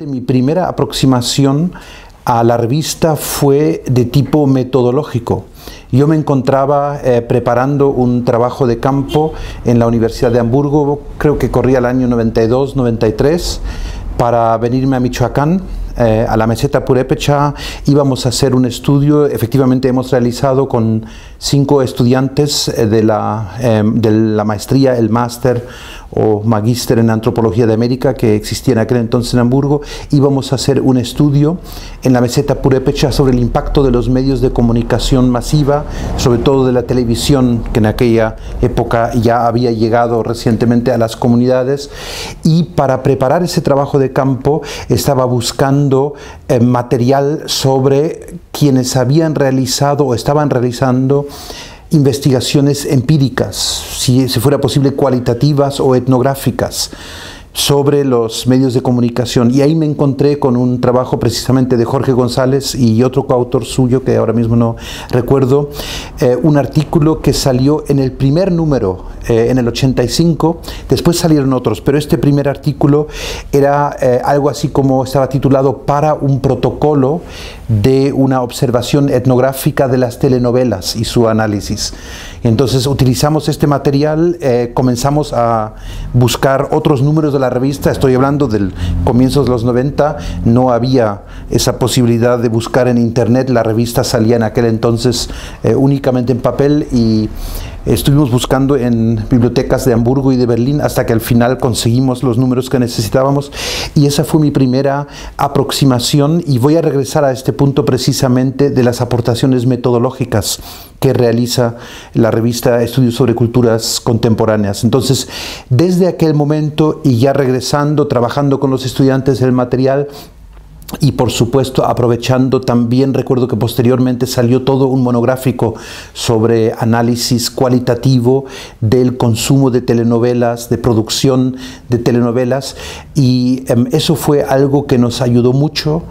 Mi primera aproximación a la revista fue de tipo metodológico. Yo me encontraba preparando un trabajo de campo en la Universidad de Hamburgo, creo que corría el año 92-93, para venirme a Michoacán, a la meseta purépecha. Íbamos a hacer un estudio, efectivamente hemos realizado con 5 estudiantes de la maestría, el máster o magíster en Antropología de América que existía en aquel entonces en Hamburgo. Íbamos a hacer un estudio en la meseta purépecha sobre el impacto de los medios de comunicación masiva, sobre todo de la televisión, que en aquella época ya había llegado recientemente a las comunidades. Y para preparar ese trabajo de campo estaba buscando material sobre quienes habían realizado o estaban realizando investigaciones empíricas, si fuera posible cualitativas o etnográficas, sobre los medios de comunicación. Y ahí me encontré con un trabajo precisamente de Jorge González y otro coautor suyo, que ahora mismo no recuerdo, un artículo que salió en el primer número, en el 85, después salieron otros, pero este primer artículo era algo así como estaba titulado "Para un protocolo de una observación etnográfica de las telenovelas y su análisis". Entonces utilizamos este material, comenzamos a buscar otros números de la revista. Estoy hablando del comienzos de los 90, no había esa posibilidad de buscar en internet, la revista salía en aquel entonces únicamente en papel, y estuvimos buscando en bibliotecas de Hamburgo y de Berlín hasta que al final conseguimos los números que necesitábamos, y esa fue mi primera aproximación. Y voy a regresar a este punto precisamente de las aportaciones metodológicas que realiza la revista Estudios sobre Culturas Contemporáneas. Entonces, desde aquel momento, y ya regresando, trabajando con los estudiantes del material, y por supuesto aprovechando también, recuerdo que posteriormente salió todo un monográfico sobre análisis cualitativo del consumo de telenovelas, de producción de telenovelas, y eso fue algo que nos ayudó mucho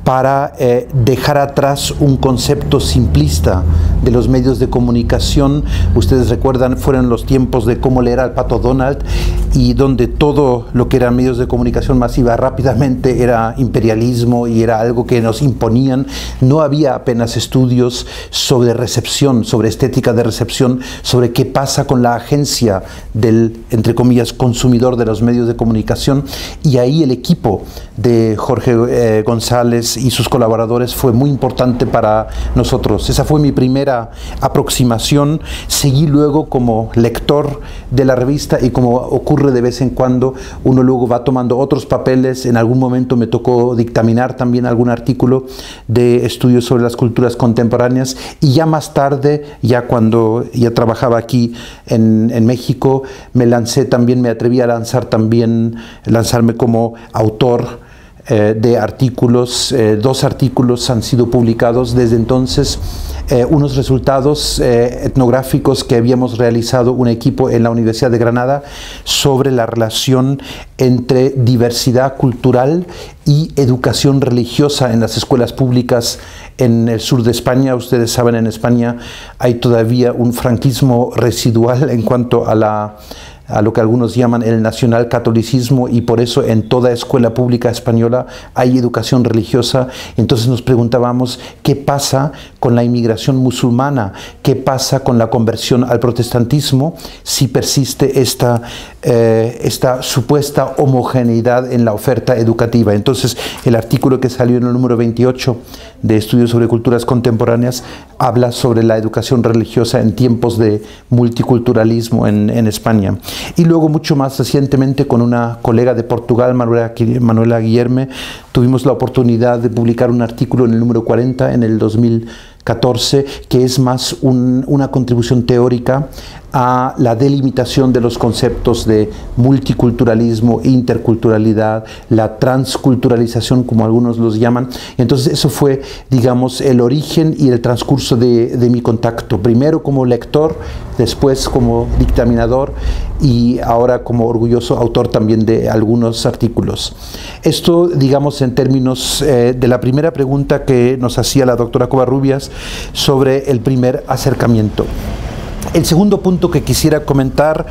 para dejar atrás un concepto simplista de los medios de comunicación. Ustedes recuerdan, fueron los tiempos de Cómo leer al Pato Donald, y donde todo lo que eran medios de comunicación masiva rápidamente era imperialismo y era algo que nos imponían. No había apenas estudios sobre recepción, sobre estética de recepción, sobre qué pasa con la agencia del, entre comillas, consumidor de los medios de comunicación. Y ahí el equipo de Jorge González y sus colaboradores fue muy importante para nosotros. Esa fue mi primera aproximación. Seguí luego como lector de la revista, y como ocurre de vez en cuando, uno luego va tomando otros papeles. En algún momento me tocó dictaminar también algún artículo de estudios sobre las culturas contemporáneas, y ya más tarde, ya cuando ya trabajaba aquí en México, me lancé también, me atreví a lanzarme como autor de artículos. 2 artículos han sido publicados desde entonces, unos resultados etnográficos que habíamos realizado un equipo en la Universidad de Granada sobre la relación entre diversidad cultural y educación religiosa en las escuelas públicas en el sur de España. Ustedes saben, en España hay todavía un franquismo residual en cuanto a lo que algunos llaman el nacionalcatolicismo, y por eso en toda escuela pública española hay educación religiosa. Entonces nos preguntábamos qué pasa con la inmigración musulmana, qué pasa con la conversión al protestantismo, si persiste esta supuesta homogeneidad en la oferta educativa. Entonces el artículo que salió en el número 28 de Estudios sobre Culturas Contemporáneas habla sobre la educación religiosa en tiempos de multiculturalismo en España. Y luego, mucho más recientemente, con una colega de Portugal, Manuela Guillerme, tuvimos la oportunidad de publicar un artículo en el número 40 en el 2014, que es más una contribución teórica a la delimitación de los conceptos de multiculturalismo, interculturalidad, la transculturalización, como algunos los llaman. Entonces eso fue, digamos, el origen y el transcurso de mi contacto, primero como lector, después como dictaminador, y ahora como orgulloso autor también de algunos artículos. Esto, digamos, en términos de la primera pregunta que nos hacía la doctora Covarrubias sobre el primer acercamiento. El segundo punto que quisiera comentar,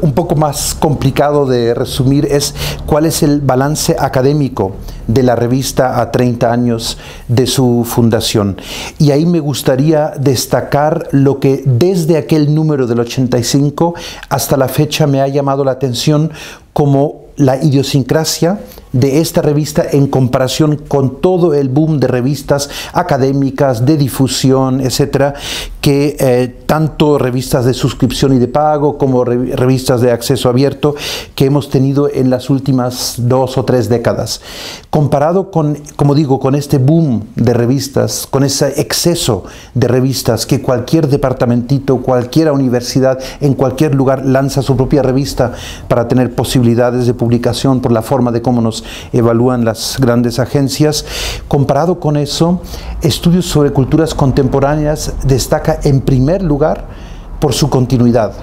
un poco más complicado de resumir, es cuál es el balance académico de la revista a 30 años de su fundación. Y ahí me gustaría destacar lo que desde aquel número del 85 hasta la fecha me ha llamado la atención como la idiosincrasia de esta revista en comparación con todo el boom de revistas académicas, de difusión, etcétera, que tanto revistas de suscripción y de pago como revistas de acceso abierto que hemos tenido en las últimas 2 o 3 décadas. Comparado con, como digo, con este boom de revistas, con ese exceso de revistas que cualquier departamentito, cualquier universidad, en cualquier lugar lanza su propia revista para tener posibilidades de publicación por la forma de cómo nos evalúan las grandes agencias. Comparado con eso, Estudios sobre Culturas Contemporáneas destaca en primer lugar por su continuidad.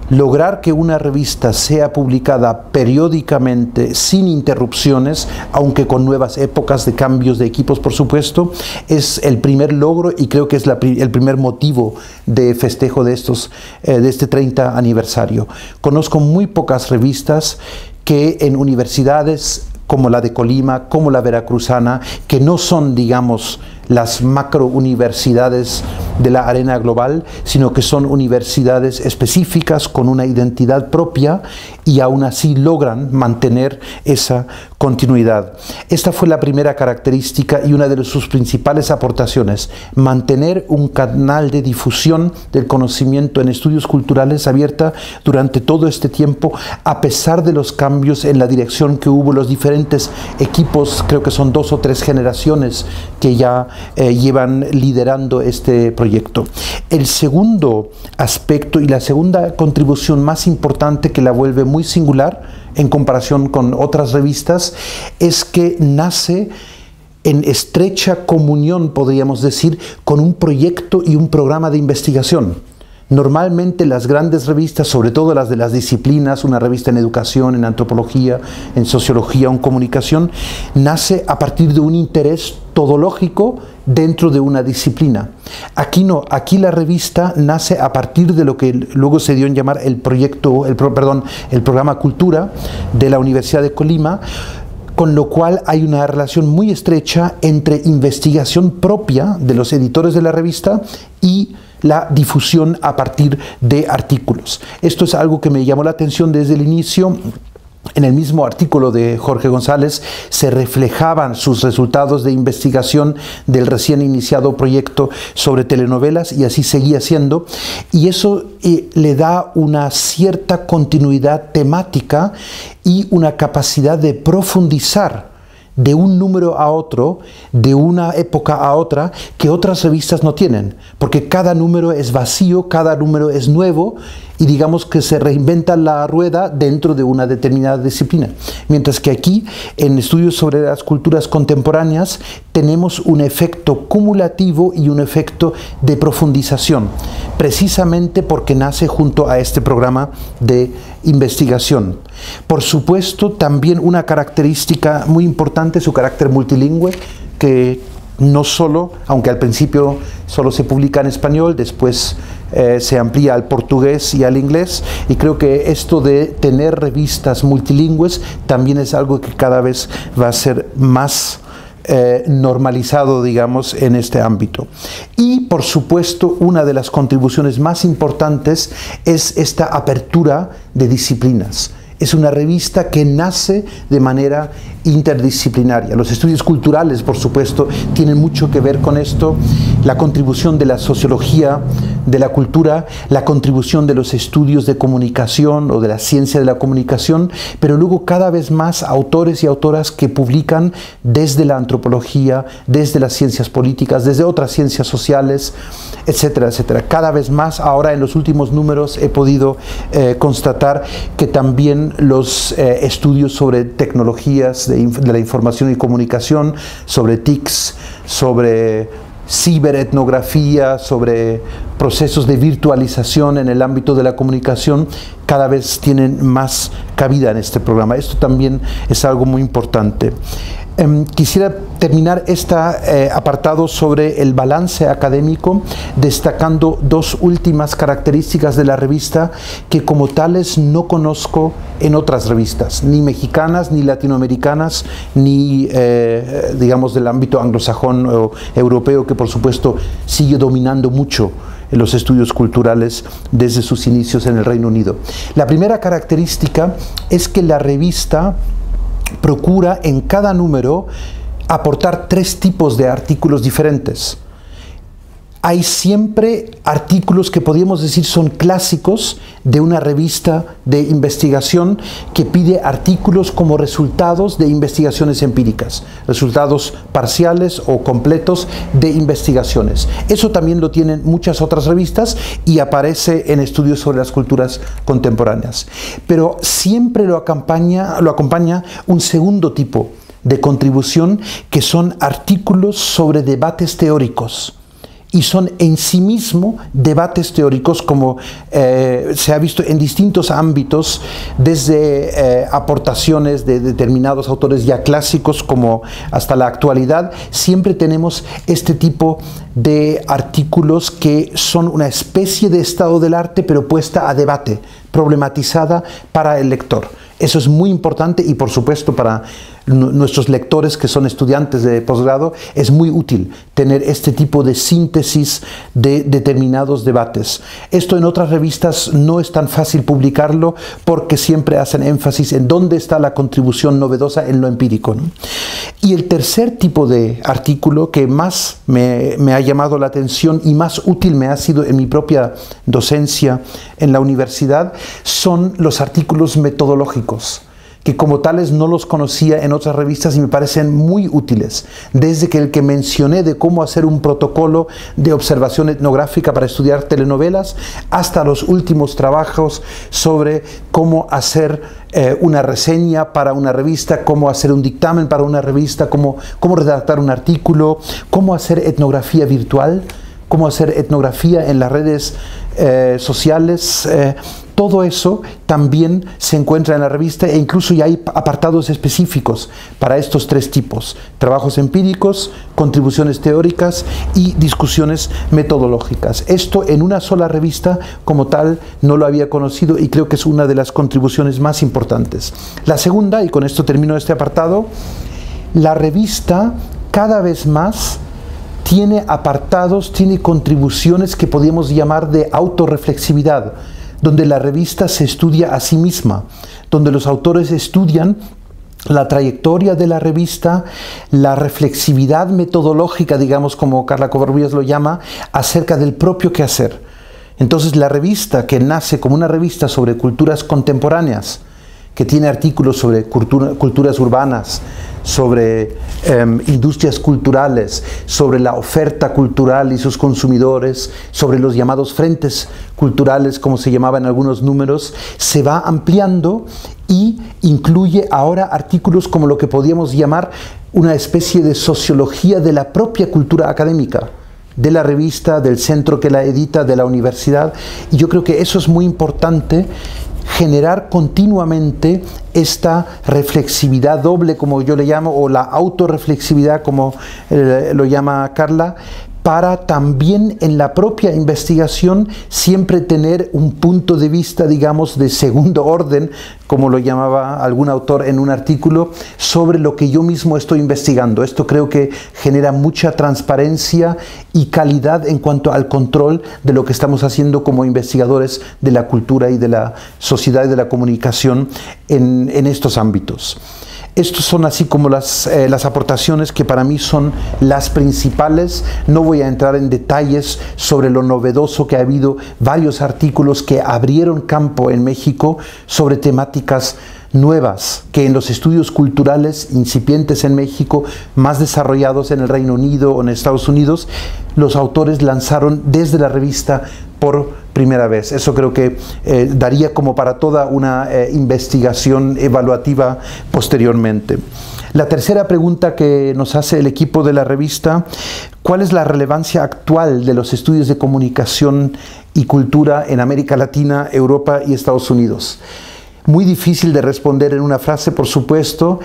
Lograr que una revista sea publicada periódicamente, sin interrupciones, aunque con nuevas épocas de cambios de equipos, por supuesto, es el primer logro y creo que es el primer motivo de festejo de este 30 aniversario. Conozco muy pocas revistas que en universidades como la de Colima, como la veracruzana, que no son, digamos, las macro universidades de la arena global, sino que son universidades específicas con una identidad propia y aún así logran mantener esa continuidad. Esta fue la primera característica y una de sus principales aportaciones, mantener un canal de difusión del conocimiento en estudios culturales abierta durante todo este tiempo, a pesar de los cambios en la dirección que hubo, los diferentes equipos, creo que son 2 o 3 generaciones que ya llevan liderando este proyecto. El segundo aspecto y la segunda contribución más importante que la vuelve muy singular en comparación con otras revistas es que nace en estrecha comunión, podríamos decir, con un proyecto y un programa de investigación. Normalmente las grandes revistas, sobre todo las de las disciplinas, una revista en educación, en antropología, en sociología o en comunicación, nace a partir de un interés todológico dentro de una disciplina. Aquí no, aquí la revista nace a partir de lo que luego se dio en llamar el programa Cultura de la Universidad de Colima, con lo cual hay una relación muy estrecha entre investigación propia de los editores de la revista y la difusión a partir de artículos. Esto es algo que me llamó la atención desde el inicio. En el mismo artículo de Jorge González se reflejaban sus resultados de investigación del recién iniciado proyecto sobre telenovelas y así seguía siendo, y eso le da una cierta continuidad temática y una capacidad de profundizar de un número a otro, de una época a otra, que otras revistas no tienen, porque cada número es vacío, cada número es nuevo, y digamos que se reinventa la rueda dentro de una determinada disciplina. Mientras que aquí, en Estudios sobre las Culturas Contemporáneas, tenemos un efecto cumulativo y un efecto de profundización, precisamente porque nace junto a este programa de investigación. Por supuesto, también una característica muy importante, su carácter multilingüe, que no solo, aunque al principio solo se publica en español, después se amplía al portugués y al inglés, y creo que esto de tener revistas multilingües también es algo que cada vez va a ser más normalizado, digamos, en este ámbito. Y por supuesto, una de las contribuciones más importantes es esta apertura de disciplinas. Es una revista que nace de manera interdisciplinaria. Los estudios culturales, por supuesto, tienen mucho que ver con esto. La contribución de la sociología de la cultura, la contribución de los estudios de comunicación o de la ciencia de la comunicación, pero luego cada vez más autores y autoras que publican desde la antropología, desde las ciencias políticas, desde otras ciencias sociales, etcétera, etcétera. Cada vez más, ahora en los últimos números he podido constatar que también los estudios sobre tecnologías de la información y comunicación, sobre TICs, sobre ciberetnografía, sobre procesos de virtualización en el ámbito de la comunicación, cada vez tienen más cabida en este programa. Esto también es algo muy importante. Quisiera terminar este apartado sobre el balance académico destacando dos últimas características de la revista que como tales no conozco en otras revistas, ni mexicanas, ni latinoamericanas, ni digamos del ámbito anglosajón o europeo, que por supuesto sigue dominando mucho en los estudios culturales desde sus inicios en el Reino Unido. La primera característica es que la revista procura en cada número aportar tres tipos de artículos diferentes. Hay siempre artículos que podríamos decir son clásicos de una revista de investigación que pide artículos como resultados de investigaciones empíricas, resultados parciales o completos de investigaciones. Eso también lo tienen muchas otras revistas y aparece en estudios sobre las culturas contemporáneas. Pero siempre lo acompaña un segundo tipo de contribución, que son artículos sobre debates teóricos. Y son en sí mismo debates teóricos, como se ha visto en distintos ámbitos, desde aportaciones de determinados autores ya clásicos como hasta la actualidad. Siempre tenemos este tipo de artículos que son una especie de estado del arte, pero puesta a debate, problematizada para el lector. Eso es muy importante y por supuesto para nuestros lectores que son estudiantes de posgrado es muy útil tener este tipo de síntesis de determinados debates. Esto en otras revistas no es tan fácil publicarlo porque siempre hacen énfasis en dónde está la contribución novedosa en lo empírico, ¿no? Y el tercer tipo de artículo que más me ha llamado la atención y más útil me ha sido en mi propia docencia en la universidad son los artículos metodológicos, que como tales no los conocía en otras revistas y me parecen muy útiles. Desde que el que mencioné de cómo hacer un protocolo de observación etnográfica para estudiar telenovelas, hasta los últimos trabajos sobre cómo hacer una reseña para una revista, cómo hacer un dictamen para una revista, cómo redactar un artículo, cómo hacer etnografía virtual, cómo hacer etnografía en las redes sociales. Todo eso también se encuentra en la revista e incluso ya hay apartados específicos para estos tres tipos: trabajos empíricos, contribuciones teóricas y discusiones metodológicas. Esto en una sola revista como tal no lo había conocido y creo que es una de las contribuciones más importantes. La segunda, y con esto termino este apartado, la revista cada vez más tiene apartados, tiene contribuciones que podríamos llamar de autorreflexividad, donde la revista se estudia a sí misma, donde los autores estudian la trayectoria de la revista, la reflexividad metodológica, digamos, como Carla Covarrubias lo llama, acerca del propio quehacer. Entonces la revista, que nace como una revista sobre culturas contemporáneas, que tiene artículos sobre culturas urbanas, sobre industrias culturales, sobre la oferta cultural y sus consumidores, sobre los llamados frentes culturales, como se llamaba en algunos números, se va ampliando y incluye ahora artículos como lo que podríamos llamar una especie de sociología de la propia cultura académica, de la revista, del centro que la edita, de la universidad. Y yo creo que eso es muy importante, generar continuamente esta reflexividad doble, como yo le llamo, o la autorreflexividad, como lo llama Carla, para también en la propia investigación siempre tener un punto de vista, digamos, de segundo orden, como lo llamaba algún autor en un artículo, sobre lo que yo mismo estoy investigando. Esto creo que genera mucha transparencia y calidad en cuanto al control de lo que estamos haciendo como investigadores de la cultura y de la sociedad y de la comunicación en estos ámbitos. Estos son así como las aportaciones que para mí son las principales. No voy a entrar en detalles sobre lo novedoso que ha habido, varios artículos que abrieron campo en México sobre temáticas nuevas que en los estudios culturales incipientes en México, más desarrollados en el Reino Unido o en Estados Unidos, los autores lanzaron desde la revista por primera vez. Eso creo que daría como para toda una investigación evaluativa posteriormente. La tercera pregunta que nos hace el equipo de la revista: ¿cuál es la relevancia actual de los estudios de comunicación y cultura en América Latina, Europa y Estados Unidos? Muy difícil de responder en una frase, por supuesto.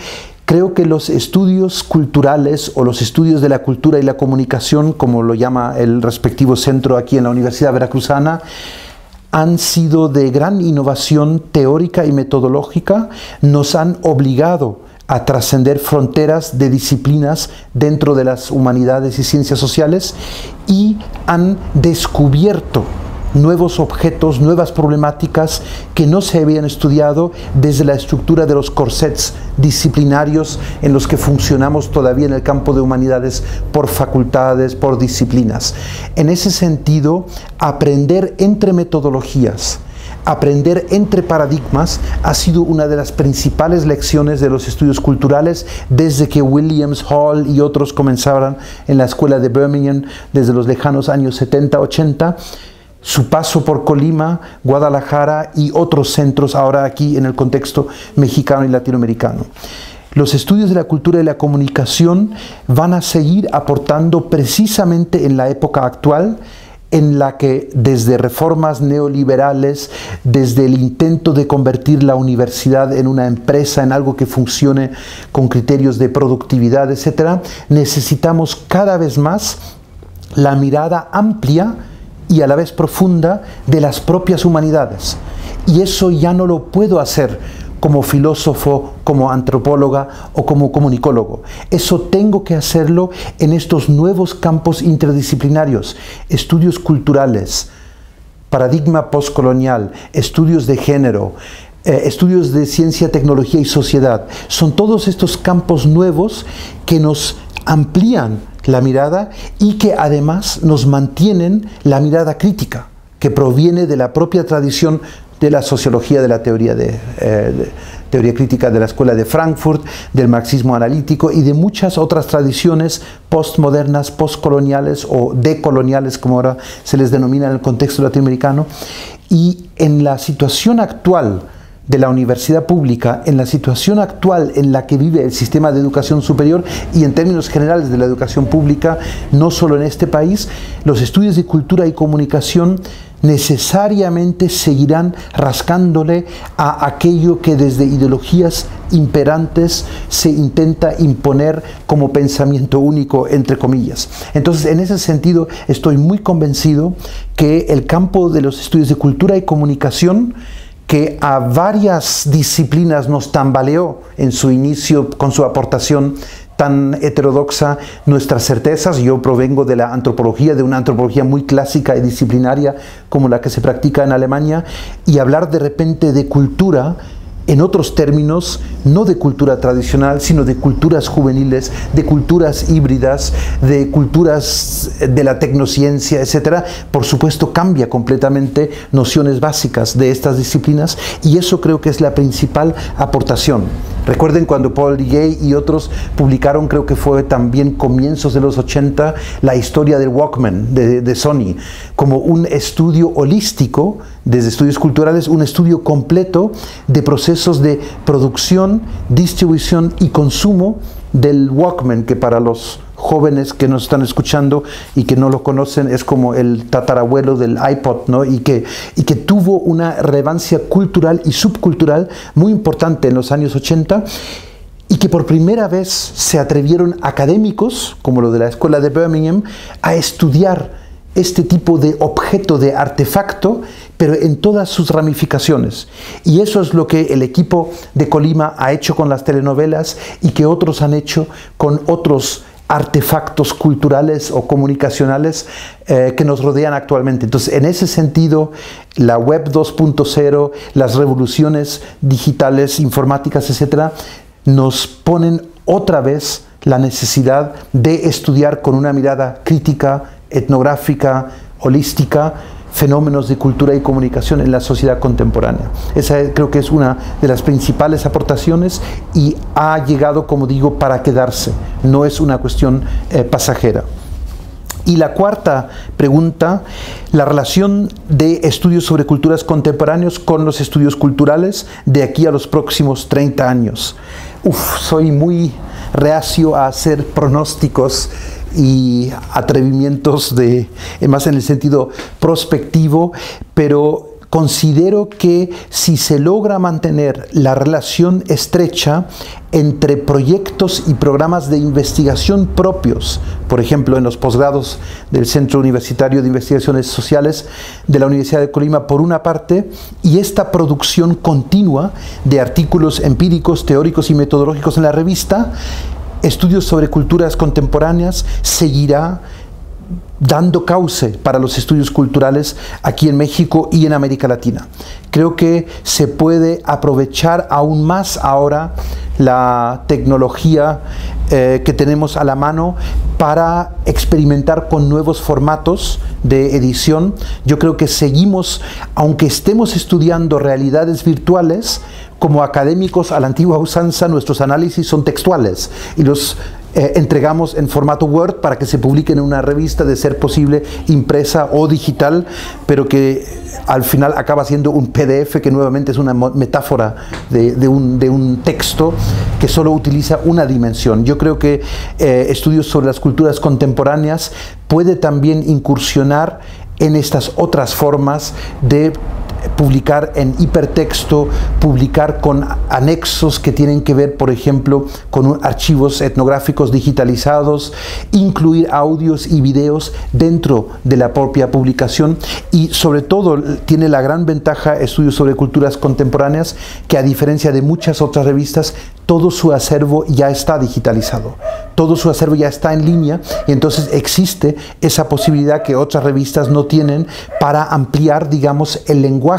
Creo que los estudios culturales o los estudios de la cultura y la comunicación, como lo llama el respectivo centro aquí en la Universidad Veracruzana, han sido de gran innovación teórica y metodológica, nos han obligado a trascender fronteras de disciplinas dentro de las humanidades y ciencias sociales y han descubierto nuevos objetos, nuevas problemáticas que no se habían estudiado desde la estructura de los corsets disciplinarios en los que funcionamos todavía en el campo de humanidades por facultades, por disciplinas. En ese sentido, aprender entre metodologías, aprender entre paradigmas ha sido una de las principales lecciones de los estudios culturales desde que Williams, Hall y otros comenzaron en la escuela de Birmingham desde los lejanos años 70, 80, su paso por Colima, Guadalajara y otros centros ahora aquí en el contexto mexicano y latinoamericano. Los estudios de la cultura y la comunicación van a seguir aportando precisamente en la época actual, en la que desde reformas neoliberales, desde el intento de convertir la universidad en una empresa, en algo que funcione con criterios de productividad, etc., necesitamos cada vez más la mirada amplia y a la vez profunda de las propias humanidades. Y eso ya no lo puedo hacer como filósofo, como antropóloga o como comunicólogo. Eso tengo que hacerlo en estos nuevos campos interdisciplinarios, estudios culturales, paradigma postcolonial, estudios de género, estudios de ciencia, tecnología y sociedad. Son todos estos campos nuevos que nos amplían la mirada y que además nos mantienen la mirada crítica, que proviene de la propia tradición de la sociología de la teoría crítica de la Escuela de Frankfurt, del marxismo analítico y de muchas otras tradiciones postmodernas, postcoloniales o decoloniales, como ahora se les denomina en el contexto latinoamericano. Y en la situación actual de la universidad pública, en la situación actual en la que vive el sistema de educación superior y en términos generales de la educación pública, no solo en este país, los estudios de cultura y comunicación necesariamente seguirán rascándole a aquello que desde ideologías imperantes se intenta imponer como pensamiento único, entre comillas. Entonces, en ese sentido, estoy muy convencido que el campo de los estudios de cultura y comunicación, que a varias disciplinas nos tambaleó en su inicio con su aportación tan heterodoxa, nuestras certezas. Yo provengo de la antropología, de una antropología muy clásica y disciplinaria como la que se practica en Alemania, y hablar de repente de cultura en otros términos, no de cultura tradicional, sino de culturas juveniles, de culturas híbridas, de culturas de la tecnociencia, etc. Por supuesto, cambia completamente nociones básicas de estas disciplinas, y eso creo que es la principal aportación. Recuerden cuando Paul Gay y otros publicaron, creo que fue también comienzos de los 80, la historia del Walkman de Sony, como un estudio holístico, desde estudios culturales, un estudio completo de procesos de producción, distribución y consumo del Walkman, que para los jóvenes que nos están escuchando y que no lo conocen es como el tatarabuelo del iPod, ¿no? y que tuvo una relevancia cultural y subcultural muy importante en los años 80, y que por primera vez se atrevieron académicos, como lo de la Escuela de Birmingham, a estudiar este tipo de objeto, de artefacto, pero en todas sus ramificaciones. Y eso es lo que el equipo de Colima ha hecho con las telenovelas y que otros han hecho con otros artefactos culturales o comunicacionales que nos rodean actualmente. Entonces, en ese sentido, la web 2.0, las revoluciones digitales, informáticas, etcétera, nos ponen otra vez la necesidad de estudiar con una mirada crítica, etnográfica, holística, fenómenos de cultura y comunicación en la sociedad contemporánea. Esa creo que es una de las principales aportaciones y ha llegado, como digo, para quedarse. No es una cuestión pasajera. Y la cuarta pregunta, la relación de estudios sobre culturas contemporáneos con los estudios culturales de aquí a los próximos 30 años. Soy muy reacio a hacer pronósticos y atrevimientos más en el sentido prospectivo, pero considero que si se logra mantener la relación estrecha entre proyectos y programas de investigación propios, por ejemplo, en los posgrados del Centro Universitario de Investigaciones Sociales de la Universidad de Colima, por una parte, y esta producción continua de artículos empíricos, teóricos y metodológicos en la revista, Estudios sobre Culturas Contemporáneas seguirá dando cauce para los estudios culturales aquí en México y en América Latina. Creo que se puede aprovechar aún más ahora la tecnología que tenemos a la mano para experimentar con nuevos formatos de edición. Yo creo que seguimos, aunque estemos estudiando realidades virtuales, como académicos a la antigua usanza, nuestros análisis son textuales y los entregamos en formato Word para que se publiquen en una revista, de ser posible impresa o digital, pero que al final acaba siendo un PDF, que nuevamente es una metáfora de un texto que solo utiliza una dimensión. Yo creo que estudios sobre las culturas contemporáneas puede también incursionar en estas otras formas de publicar en hipertexto, publicar con anexos que tienen que ver, por ejemplo, con archivos etnográficos digitalizados, incluir audios y videos dentro de la propia publicación, y sobre todo tiene la gran ventaja Estudios sobre Culturas Contemporáneas que, a diferencia de muchas otras revistas, todo su acervo ya está digitalizado, todo su acervo ya está en línea, y entonces existe esa posibilidad que otras revistas no tienen para ampliar, digamos, el lenguaje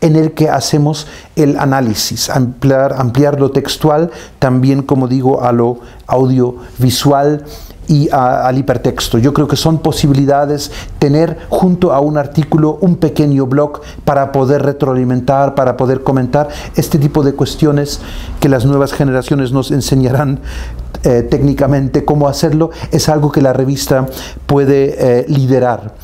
en el que hacemos el análisis, ampliar lo textual, también, como digo, a lo audiovisual y al hipertexto. Yo creo que son posibilidades tener junto a un artículo un pequeño blog para poder retroalimentar, para poder comentar este tipo de cuestiones que las nuevas generaciones nos enseñarán técnicamente cómo hacerlo. Es algo que la revista puede liderar.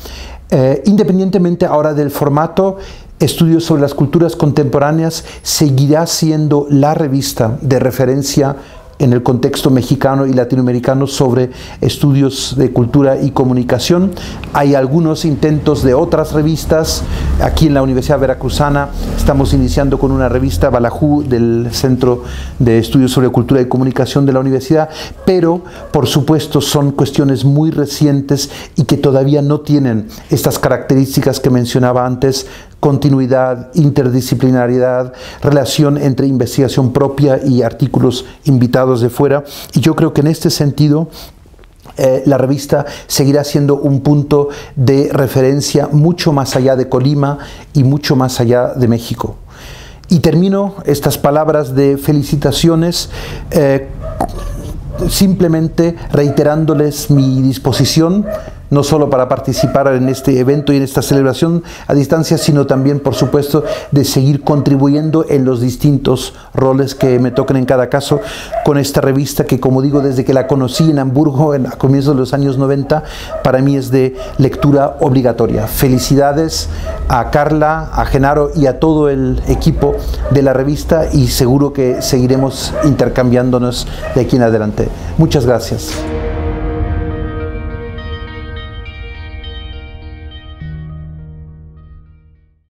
Independientemente ahora del formato, Estudios sobre las Culturas Contemporáneas seguirá siendo la revista de referencia en el contexto mexicano y latinoamericano sobre estudios de cultura y comunicación. Hay algunos intentos de otras revistas. Aquí en la Universidad Veracruzana estamos iniciando con una revista, Balajú, del Centro de Estudios sobre Cultura y Comunicación de la universidad, pero por supuesto son cuestiones muy recientes y que todavía no tienen estas características que mencionaba antes: continuidad, interdisciplinariedad, relación entre investigación propia y artículos invitados de fuera. Y yo creo que en este sentido la revista seguirá siendo un punto de referencia mucho más allá de Colima y mucho más allá de México. Y termino estas palabras de felicitaciones simplemente reiterándoles mi disposición, no solo para participar en este evento y en esta celebración a distancia, sino también, por supuesto, de seguir contribuyendo en los distintos roles que me toquen en cada caso con esta revista que, como digo, desde que la conocí en Hamburgo a comienzos de los años 90, para mí es de lectura obligatoria. Felicidades a Carla, a Genaro y a todo el equipo de la revista, y seguro que seguiremos intercambiándonos de aquí en adelante. Muchas gracias.